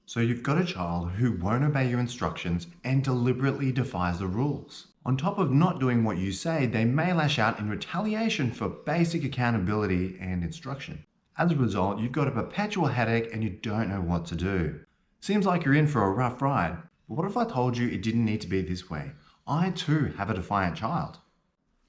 So you've got a child who won't obey your instructions and deliberately defies the rules. On top of not doing what you say, they may lash out in retaliation for basic accountability and instruction. As a result, you've got a perpetual headache and you don't know what to do. Seems like you're in for a rough ride, but what if I told you it didn't need to be this way? I too have a defiant child.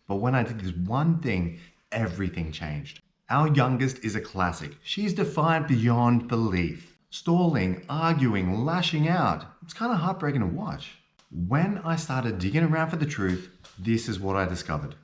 But when I did this one thing, everything changed. Our youngest is a classic. She's defiant beyond belief. Stalling, arguing, lashing out. It's kind of heartbreaking to watch. When I started digging around for the truth, this is what I discovered.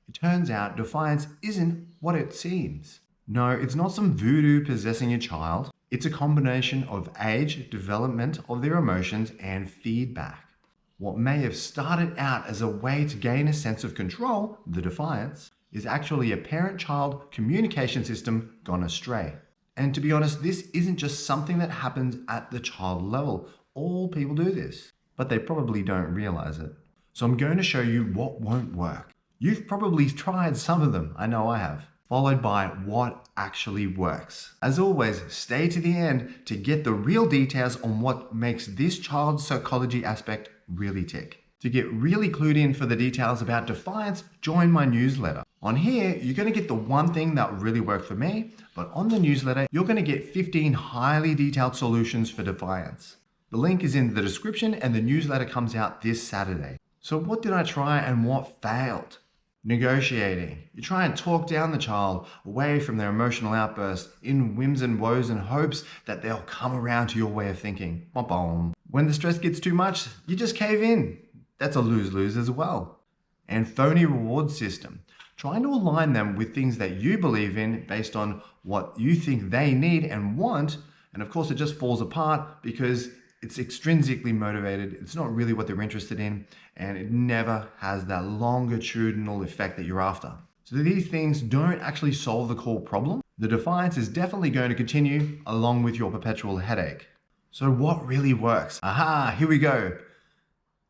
It turns out defiance isn't what it seems. No, it's not some voodoo possessing your child. It's a combination of age, development of their emotions, and feedback. What may have started out as a way to gain a sense of control, the defiance, is actually a parent-child communication system gone astray. And to be honest, this isn't just something that happens at the child level. All people do this, but they probably don't realize it. So I'm going to show you what won't work. You've probably tried some of them, I know I have, followed by what actually works. As always, stay to the end to get the real details on what makes this child's psychology aspect really tick. To get really clued in for the details about defiance, join my newsletter. On here, you're going to get the one thing that really worked for me, but on the newsletter, you're going to get 15 highly detailed solutions for defiance. The link is in the description and the newsletter comes out this Saturday. So what did I try and what failed? Negotiating. You try and talk down the child away from their emotional outbursts in whims and woes and hopes that they'll come around to your way of thinking. Bom. When the stress gets too much, you just cave in. That's a lose-lose as well. And phony reward system. Trying to align them with things that you believe in based on what you think they need and want. And of course, it just falls apart because it's extrinsically motivated. It's not really what they're interested in. And it never has that longitudinal effect that you're after. So these things don't actually solve the core problem. The defiance is definitely going to continue along with your perpetual headache. So what really works? Aha, here we go.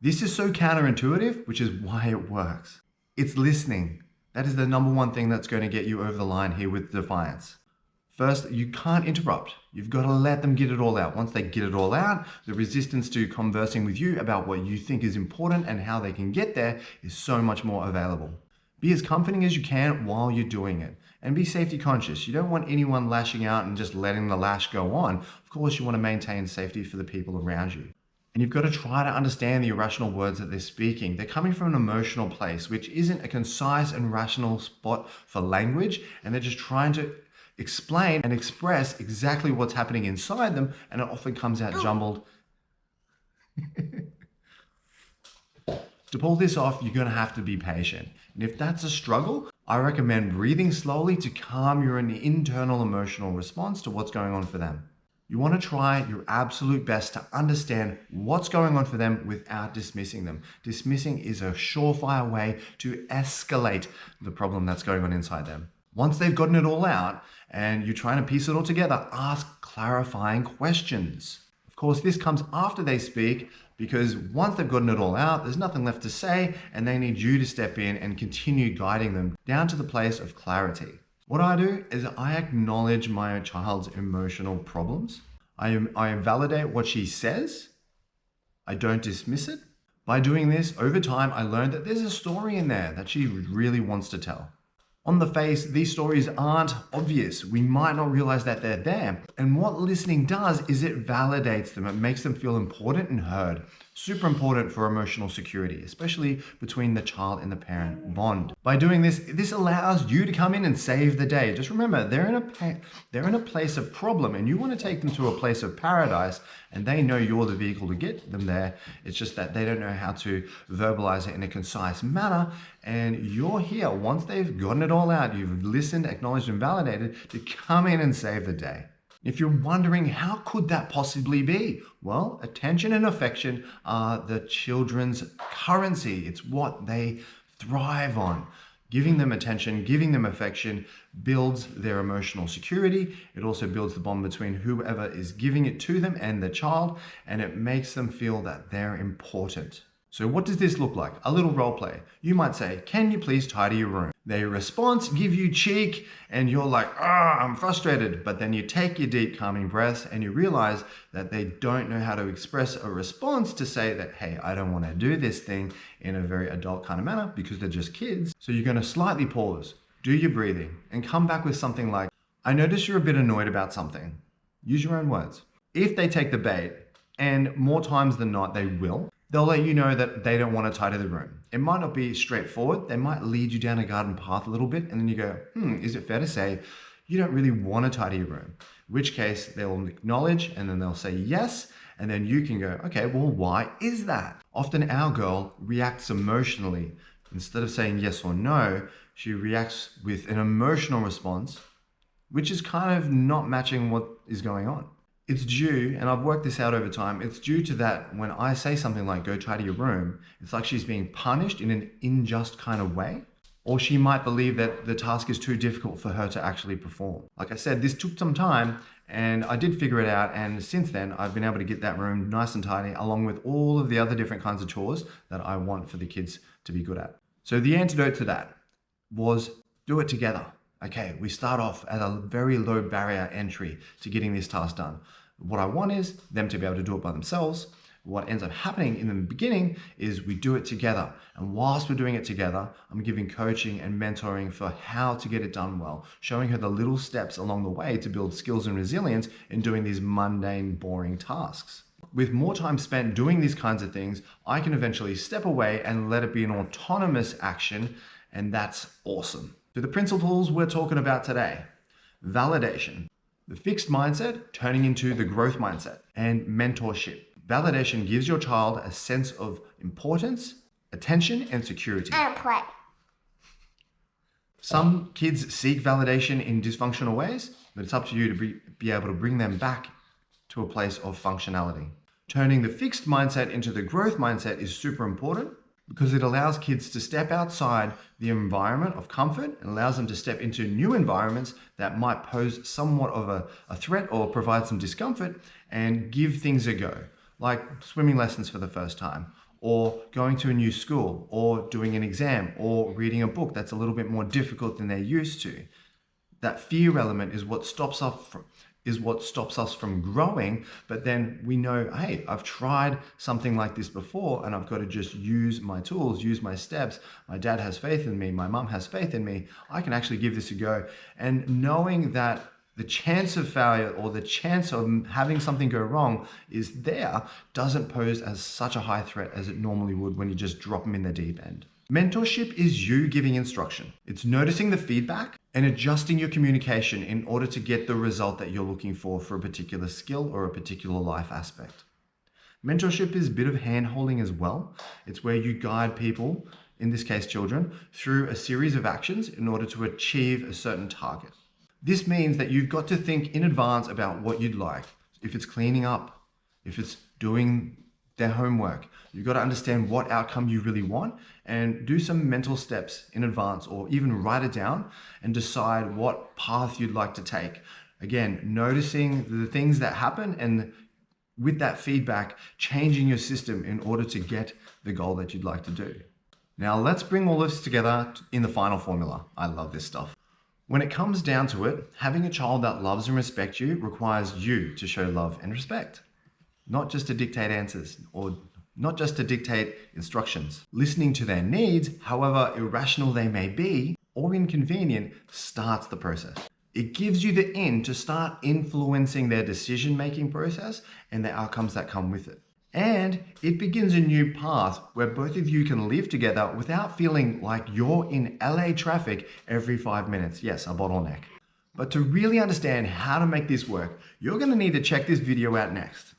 This is so counterintuitive, which is why it works. It's listening. That is the number one thing that's going to get you over the line here with defiance. First, you can't interrupt. You've got to let them get it all out. Once they get it all out, the resistance to conversing with you about what you think is important and how they can get there is so much more available. Be as comforting as you can while you're doing it. And be safety conscious. You don't want anyone lashing out and just letting the lash go on. Of course, you want to maintain safety for the people around you. And you've got to try to understand the irrational words that they're speaking. They're coming from an emotional place, which isn't a concise and rational spot for language. And they're just trying to explain and express exactly what's happening inside them. And it often comes out jumbled. To pull this off, you're going to have to be patient. And if that's a struggle, I recommend breathing slowly to calm your internal emotional response to what's going on for them. You want to try your absolute best to understand what's going on for them without dismissing them. Dismissing is a surefire way to escalate the problem that's going on inside them. Once they've gotten it all out and you're trying to piece it all together, ask clarifying questions. Of course, this comes after they speak because once they've gotten it all out, there's nothing left to say and they need you to step in and continue guiding them down to the place of clarity. What I do is I acknowledge my child's emotional problems. I validate what she says. I don't dismiss it. By doing this, over time, I learned that there's a story in there that she really wants to tell. On the face, these stories aren't obvious. We might not realize that they're there. And what listening does is it validates them. It makes them feel important and heard. Super important for emotional security, especially between the child and the parent bond. By doing this, this allows you to come in and save the day. Just remember, they're in a place of problem and you want to take them to a place of paradise and they know you're the vehicle to get them there. It's just that they don't know how to verbalize it in a concise manner. And you're here once they've gotten it all out. You've listened, acknowledged, and validated to come in and save the day. If you're wondering how could that possibly be? Well, attention and affection are the children's currency. It's what they thrive on. Giving them attention, giving them affection builds their emotional security. It also builds the bond between whoever is giving it to them and the child, and it makes them feel that they're important. So what does this look like? A little role play. You might say, can you please tidy your room? They respond, give you cheek, and you're like, I'm frustrated. But then you take your deep calming breaths and you realize that they don't know how to express a response to say that, hey, I don't want to do this thing in a very adult kind of manner because they're just kids. So you're going to slightly pause, do your breathing, and come back with something like, I notice you're a bit annoyed about something. Use your own words. If they take the bait, and more times than not they will, they'll let you know that they don't want to tidy the room. It might not be straightforward. They might lead you down a garden path a little bit, and then you go, is it fair to say you don't really want to tidy your room? In which case they'll acknowledge, and then they'll say yes, and then you can go, okay, well, why is that? Often our girl reacts emotionally. Instead of saying yes or no, she reacts with an emotional response, which is kind of not matching what is going on. It's due, and I've worked this out over time, it's due to that when I say something like go tidy your room, it's like she's being punished in an unjust kind of way. Or she might believe that the task is too difficult for her to actually perform. Like I said, this took some time and I did figure it out, and since then I've been able to get that room nice and tidy along with all of the other different kinds of chores that I want for the kids to be good at. So the antidote to that was do it together. Okay, we start off at a very low barrier entry to getting this task done. What I want is them to be able to do it by themselves. What ends up happening in the beginning is we do it together. And whilst we're doing it together, I'm giving coaching and mentoring for how to get it done well, showing her the little steps along the way to build skills and resilience in doing these mundane, boring tasks. With more time spent doing these kinds of things, I can eventually step away and let it be an autonomous action, and that's awesome. So the principles we're talking about today: validation, the fixed mindset turning into the growth mindset, and mentorship. Validation gives your child a sense of importance, attention, and security. And play. Some kids seek validation in dysfunctional ways, but it's up to you to be able to bring them back to a place of functionality. Turning the fixed mindset into the growth mindset is super important, because it allows kids to step outside the environment of comfort and allows them to step into new environments that might pose somewhat of a threat or provide some discomfort, and give things a go, like swimming lessons for the first time, or going to a new school, or doing an exam, or reading a book that's a little bit more difficult than they're used to. That fear element is what stops us from growing, but then we know, hey, I've tried something like this before and I've got to just use my tools, use my steps. My dad has faith in me, my mum has faith in me. I can actually give this a go. And knowing that the chance of failure or the chance of having something go wrong is there doesn't pose as such a high threat as it normally would when you just drop them in the deep end. Mentorship is you giving instruction. It's noticing the feedback and adjusting your communication in order to get the result that you're looking for a particular skill or a particular life aspect. Mentorship is a bit of hand-holding as well. It's where you guide people, in this case children, through a series of actions in order to achieve a certain target. This means that you've got to think in advance about what you'd like. If it's cleaning up, if it's doing their homework, you've got to understand what outcome you really want and do some mental steps in advance, or even write it down and decide what path you'd like to take. Again, noticing the things that happen, and with that feedback, changing your system in order to get the goal that you'd like to do. Now let's bring all this together in the final formula. I love this stuff. When it comes down to it, having a child that loves and respects you requires you to show love and respect. Not just to dictate answers, or not just to dictate instructions. Listening to their needs, however irrational they may be or inconvenient, starts the process. It gives you the in to start influencing their decision-making process and the outcomes that come with it. And it begins a new path where both of you can live together without feeling like you're in LA traffic every 5 minutes. Yes, a bottleneck. But to really understand how to make this work, you're going to need to check this video out next.